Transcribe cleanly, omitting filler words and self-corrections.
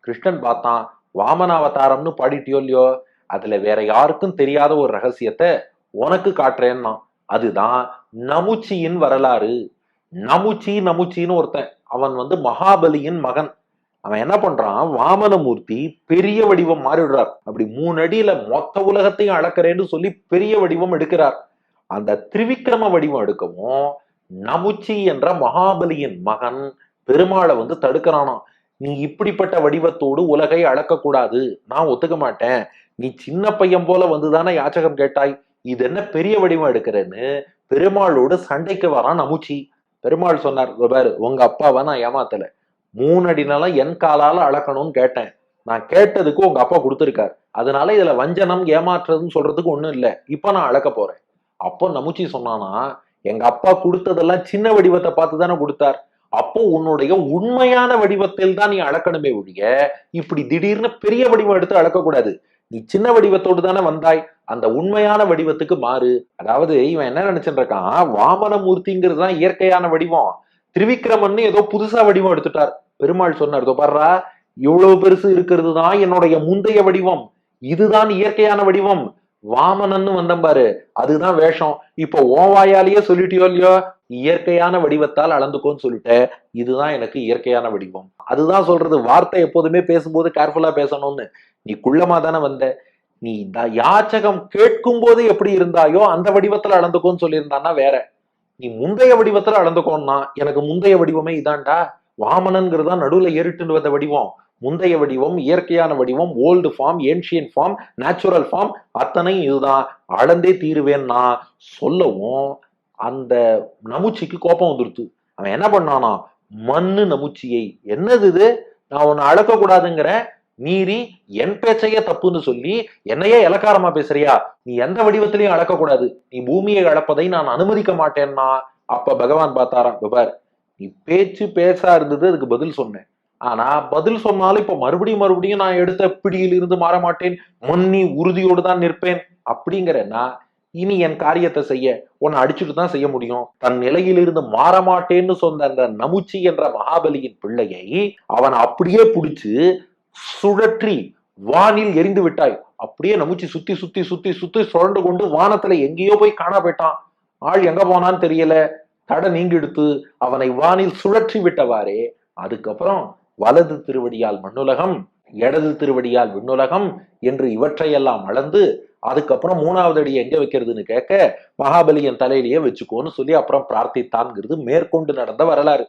கிருஷ்ணன் பார்த்தான். வாமன அவதாரம்னு பாடிட்டியோ இல்லையோ, அதுல வேற யாருக்கும் தெரியாத ஒரு ரகசியத்தை உனக்கு காட்டுறேன்னா, அதுதான் நமுச்சியின் வரலாறு. நமுச்சின்னு ஒருத்தன், அவன் மகாபலியின் மகன். அவன் என்ன பண்றான், வாமனமூர்த்தி பெரிய வடிவம் மாறிடுறார். அப்படி 3 அடியில மொத்த உலகத்தையும் அளக்கிறேன்னு சொல்லி பெரிய வடிவம் எடுக்கிறார். அந்த திரிவிக்ரம வடிவம் எடுக்கவும் நமுச்சி என்ற மகாபலியின் மகன் பெருமாளை தடுக்கிறானாம். நீ இப்படிப்பட்ட வடிவத்தோடு உலகை அளக்க கூடாது, நான் ஒத்துக்க மாட்டேன். நீ சின்ன பையன் போல வந்துதானே யாச்சகம் கேட்டாய், இது என்ன பெரிய வடிவம் எடுக்கிறேன்னு பெருமாளோடு சண்டைக்கு வரான் நமுச்சி. பெருமாள் சொன்னார், பாரு, உங்க அப்பாவை நான் ஏமாத்தல. 3 அடி நிலம் என் காலால அளக்கணும்னு கேட்டேன். நான் கேட்டதுக்கு உங்க அப்பா கொடுத்திருக்காரு. அதனால இதுல வஞ்சனம் ஏமாற்றுறதுன்னு சொல்றதுக்கு ஒண்ணும் இல்லை. இப்ப நான் அளக்க போறேன். அப்போ நமுச்சி சொன்னானா, எங்க அப்பா கொடுத்ததெல்லாம் சின்ன வடிவத்தை பார்த்து தானே கொடுத்தார். அப்போ உன்னுடைய உண்மையான வடிவத்தில் தான் நீ அளக்கணுமே ஒழிய இப்படி திடீர்னு பெரிய வடிவம் எடுத்து அளக்கக்கூடாது. நீ சின்ன வடிவத்தோடு தானே வந்தாய், அந்த உண்மையான வடிவத்துக்கு மாறு. அதாவது இவன் என்ன நினைச்சுட்டு இருக்கான், வாமனமூர்த்திங்கிறது தான் இயற்கையான வடிவம், திரிவிக்ரமன் ஏதோ புதுசா வடிவம் எடுத்துட்டார். பெருமாள் சொன்னார், பாருடா, இவ்வளவு பெருசு இருக்கிறது தான் என்னுடைய முந்தைய வடிவம், இதுதான் இயற்கையான வடிவம். வாமனன்னு வந்தம் பாரு, அதுதான் வேஷம். இப்போ ஓவாயாலேயே சொல்லிட்டியோ இல்லையோ, இயற்கையான வடிவத்தால் அளந்துக்கோன்னு சொல்லிட்ட, இதுதான் எனக்கு இயற்கையான வடிவம். அதுதான் சொல்றது, வார்த்தை எப்போதுமே பேசும்போது கேர்ஃபுல்லா பேசணும்னு. நீ குள்ளமா தானே வந்த, நீ யாச்சகம் கேட்கும் போது எப்படி இருந்தாயோ அந்த வடிவத்துல அளந்துக்கோன்னு சொல்லியிருந்தான்னா வேற. நீ முந்தைய வடிவத்துல அளந்துக்கோன்னா, எனக்கு முந்தைய வடிவமே இதான்டா. வாமனன்கிறதா நடுவுல ஏறிட்டு வந்த வடிவம். முந்தைய வடிவம், இயற்கையான வடிவம், old form, ancient form, natural form, அத்தனையும் இதுதான், அளந்தே தீருவேன்னா சொல்லவும் அந்த நமுச்சிக்கு கோபம் வந்துருச்சு. அவன் என்ன பண்ணானா, மண்ணு நமுச்சியை, என்னது இது, நான் உன்னை அளக்க கூடாதுங்கிற, மீறி என் பேச்சையே தப்புன்னு சொல்லி என்னையே இலக்காரமா பேசுறியா, நீ எந்த வடிவத்திலையும் அளக்க கூடாது, நீ பூமியை அளப்பதை நான் அனுமதிக்க மாட்டேன்னா. அப்ப பகவான் பார்த்தாராம், பார், நீ பேச்சு பேசா இருந்தது, அதுக்கு பதில் சொன்னேன். ஆனா பதில் சொன்னாலும் இப்ப மறுபடியும் நான் எடுத்த பிடியில் இருந்து மாற மாட்டேன், மண்ணி உறுதியோடு தான் நிற்பேன் அப்படிங்கிறன்னா, இனி என் காரியத்தை செய்ய உன்னை அடிச்சுட்டு தான் செய்ய முடியும். தன் நிலையிலிருந்து மாற மாட்டேன்னு சொன்ன அந்த நமுச்சி என்ற மகாபலியின் பிள்ளையை அவன் அப்படியே பிடிச்சு சுழற்றி வானில் எரிந்து விட்டாய். அப்படியே நமுச்சி சுத்தி சுத்தி சுத்தி சுத்தி சுழண்டு கொண்டு வானத்துல எங்கேயோ போய் காணா போயிட்டான். ஆள் எங்க போனான்னு தெரியல. தடை நீங்கெடுத்து அவனை வானில் சுழற்றி விட்டவாறே. அதுக்கப்புறம் வலது திருவடியால் மண்ணுலகம், இடது திருவடியால் விண்ணுலகம் என்று இவற்றையெல்லாம் அளந்து, அதுக்கப்புறம் 3வது அடி எங்க வைக்கிறதுன்னு கேட்க, மகாபலியின் தலையிலேயே வச்சுக்கோன்னு சொல்லி அப்புறம் பிரார்த்தித்தான்ங்கிறது மேற்கொண்டு நடந்த வரலாறு.